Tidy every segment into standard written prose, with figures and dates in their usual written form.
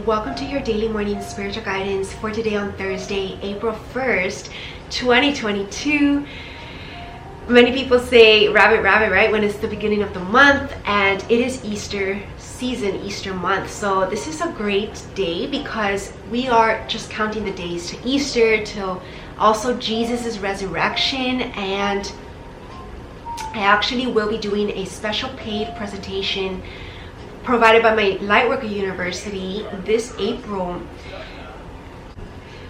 Welcome to your daily morning spiritual guidance for today on Thursday, April 1st, 2022. Many people say rabbit, right, when it's the beginning of the month, and it is Easter season, Easter month. So this is a great day because we are just counting the days to Easter, till also Jesus' resurrection, and I actually will be doing a special paid presentation provided by my Lightworker University this April.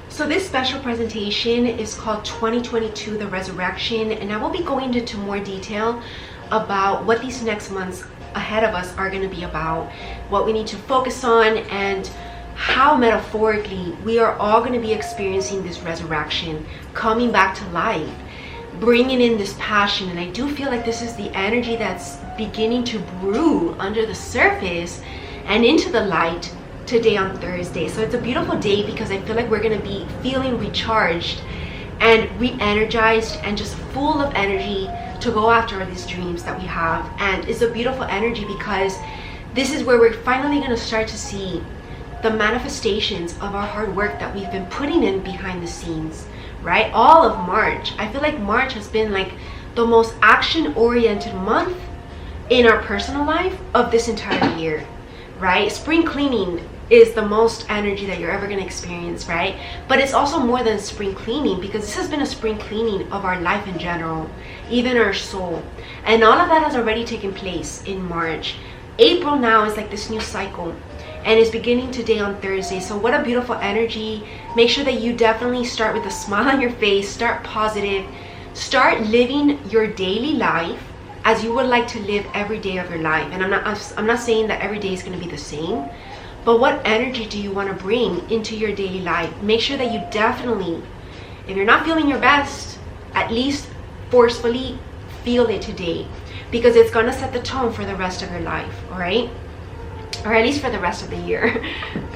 So this special presentation is called 2022 The Resurrection, and I will be going into more detail about what these next months ahead of us are going to be about, what we need to focus on, and how metaphorically we are all going to be experiencing this resurrection, coming back to life, bringing in this passion. And I do feel like this is the energy that's beginning to brew under the surface and into the light today on Thursday. So it's a beautiful day because I feel like we're going to be feeling recharged and re-energized and just full of energy to go after these dreams that we have. And it's a beautiful energy because this is where we're finally going to start to see the manifestations of our hard work that we've been putting in behind the scenes, right? All of March, I feel like March has been like the most action-oriented month in our personal life of this entire year, right? Spring cleaning is the most energy that you're ever going to experience, right? But it's also more than spring cleaning, because this has been a spring cleaning of our life in general, even our soul, and all of that has already taken place in March. April now is like this new cycle, and it's beginning today on Thursday. So what a beautiful energy. Make sure that you definitely start with a smile on your face, start positive, start living your daily life as you would like to live every day of your life. And I'm not saying that every day is going to be the same, but what energy do you want to bring into your daily life? Make sure that you definitely, if you're not feeling your best, at least forcefully feel it today, because it's going to set the tone for the rest of your life, all right? Or at least for the rest of the year.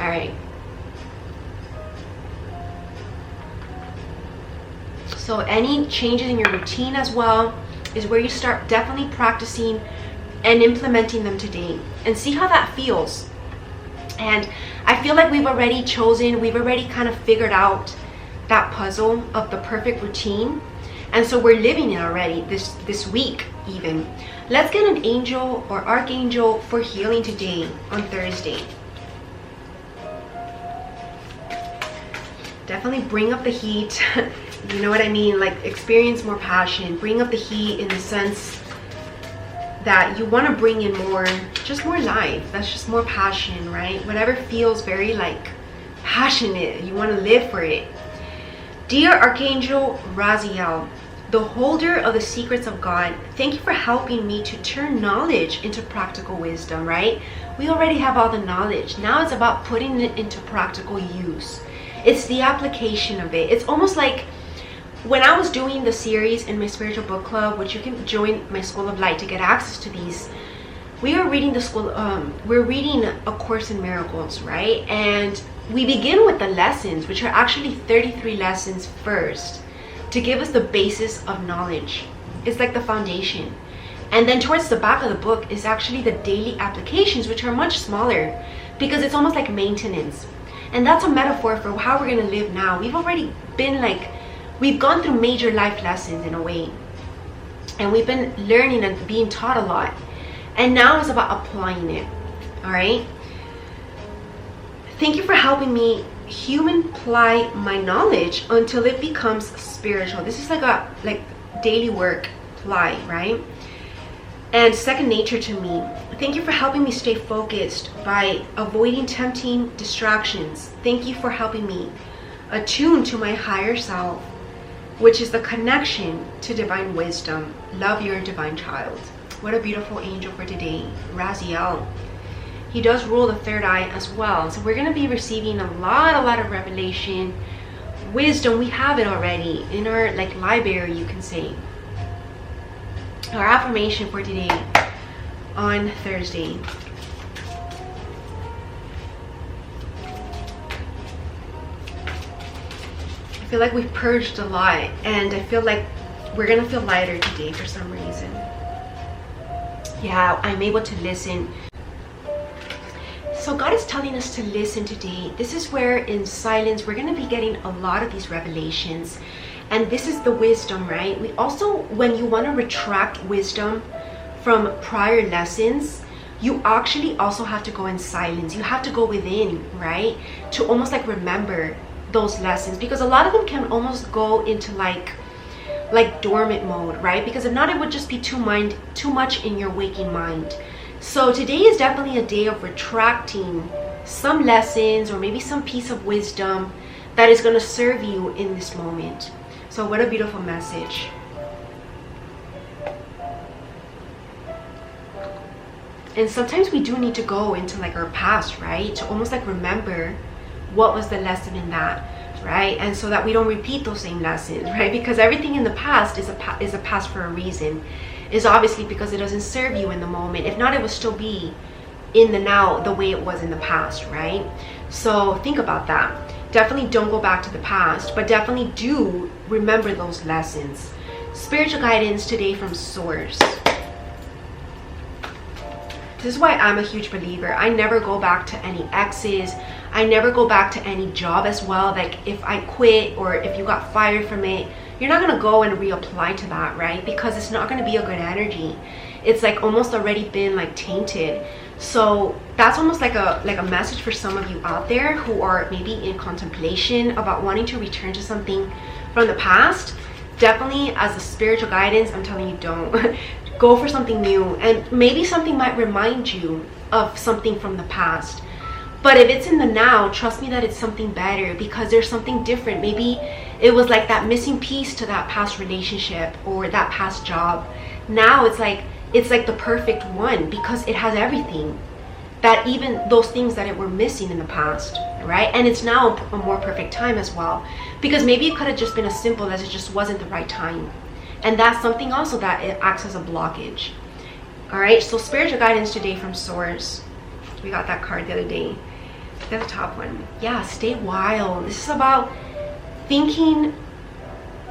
All right. So any changes in your routine as well is where you start definitely practicing and implementing them today, and see how that feels. And I feel like we've already kind of figured out that puzzle of the perfect routine, and so we're living it already this week even. Let's get an angel or archangel for healing today on Thursday. Definitely bring up the heat. You know what I mean? Like, experience more passion. Bring up the heat in the sense that you want to bring in more life. That's just more passion, right? Whatever feels very like passionate, you want to live for it. Dear Archangel Raziel, the holder of the secrets of God, thank you for helping me to turn knowledge into practical wisdom, right? We already have all the knowledge. Now it's about putting it into practical use. It's the application of it. It's almost like when I was doing the series in my spiritual book club, which you can join my School of Light to get access to these. We are reading we're reading A Course in Miracles, right? And we begin with the lessons, which are actually 33 lessons first, to give us the basis of knowledge. It's like the foundation. And then towards the back of the book is actually the daily applications, which are much smaller, because it's almost like maintenance. And that's a metaphor for how we're going to live now. We've gone through major life lessons in a way, and we've been learning and being taught a lot, and now it's about applying it. All right, thank you for helping me apply my knowledge until it becomes spiritual. This is like daily work, apply, right? And second nature to me. Thank you for helping me stay focused by avoiding tempting distractions. Thank you for helping me attune to my higher self, which is the connection to divine wisdom. Love, your divine child. What a beautiful angel for today, Raziel. He does rule the third eye as well. So we're going to be receiving a lot of revelation, wisdom. We have it already in our library, you can say. Our affirmation for today on Thursday. I feel like we've purged a lot, and I feel like we're gonna feel lighter today for some reason. Yeah, I'm able to listen. So God is telling us to listen today. This is where in silence we're going to be getting a lot of these revelations. And this is the wisdom, right? We also, when you want to retract wisdom from prior lessons, you actually also have to go in silence. You have to go within, right? To almost like remember those lessons, because a lot of them can almost go into like dormant mode, right? Because if not, it would just be too much in your waking mind. So today is definitely a day of retracting some lessons or maybe some piece of wisdom that is going to serve you in this moment. So what a beautiful message. And sometimes we do need to go into like our past, right? To almost like remember what was the lesson in that, right? And so that we don't repeat those same lessons, right? Because everything in the past is a past for a reason. Is obviously because it doesn't serve you in the moment. If not, it would still be in the now the way it was in the past, right? So think about that. Definitely don't go back to the past, but definitely do remember those lessons. Spiritual guidance today from Source. This is why I'm a huge believer. I never go back to any exes. I never go back to any job as well. Like if I quit or if you got fired from it, you're not going to go and reapply to that, right? Because it's not going to be a good energy. It's like almost already been like tainted. So that's almost like a message for some of you out there who are maybe in contemplation about wanting to return to something from the past. Definitely as a spiritual guidance, I'm telling you, don't. Go for something new, and maybe something might remind you of something from the past. But if it's in the now, trust me that it's something better, because there's something different. Maybe it was like that missing piece to that past relationship or that past job. Now it's like the perfect one, because it has everything that even those things that it were missing in the past, right? And it's now a more perfect time as well, because maybe it could have just been as simple as it just wasn't the right time. And that's something also that it acts as a blockage. All right, so spiritual guidance today from Source. We got that card the other day. That's the top one. Yeah, stay wild. This is about thinking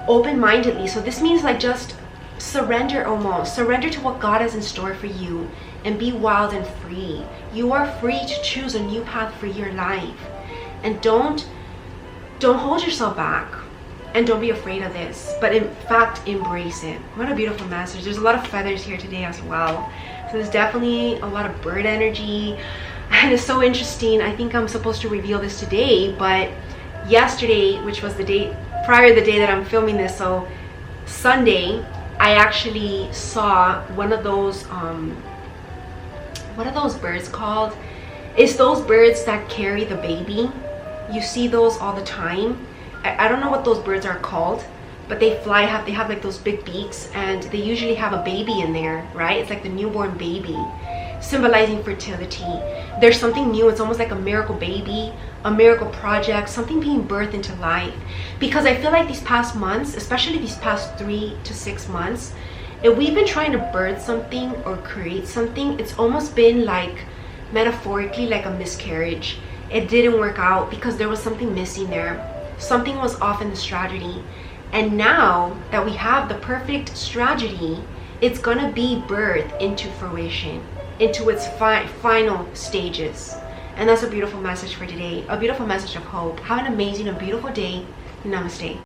open-mindedly. So this means like just surrender almost. Surrender to what God has in store for you and be wild and free. You are free to choose a new path for your life. And don't hold yourself back. And don't be afraid of this, but in fact, embrace it. What a beautiful message. There's a lot of feathers here today as well. So there's definitely a lot of bird energy. And it's so interesting. I think I'm supposed to reveal this today, but yesterday, which was the day prior to the day that I'm filming this, so Sunday, I actually saw one of those, what are those birds called? It's those birds that carry the baby. You see those all the time. I don't know what those birds are called, but they fly, they have like those big beaks, and they usually have a baby in there, right? It's like the newborn baby, symbolizing fertility. There's something new. It's almost like a miracle baby, a miracle project, something being birthed into life. Because I feel like these past months, especially these past 3 to 6 months, if we've been trying to birth something or create something, it's almost been like metaphorically like a miscarriage. It didn't work out because there was something missing there. Something was off in the strategy. And now that we have the perfect strategy, it's gonna be birthed into fruition, into its final stages. And that's a beautiful message for today, a beautiful message of hope. Have an amazing and beautiful day. Namaste.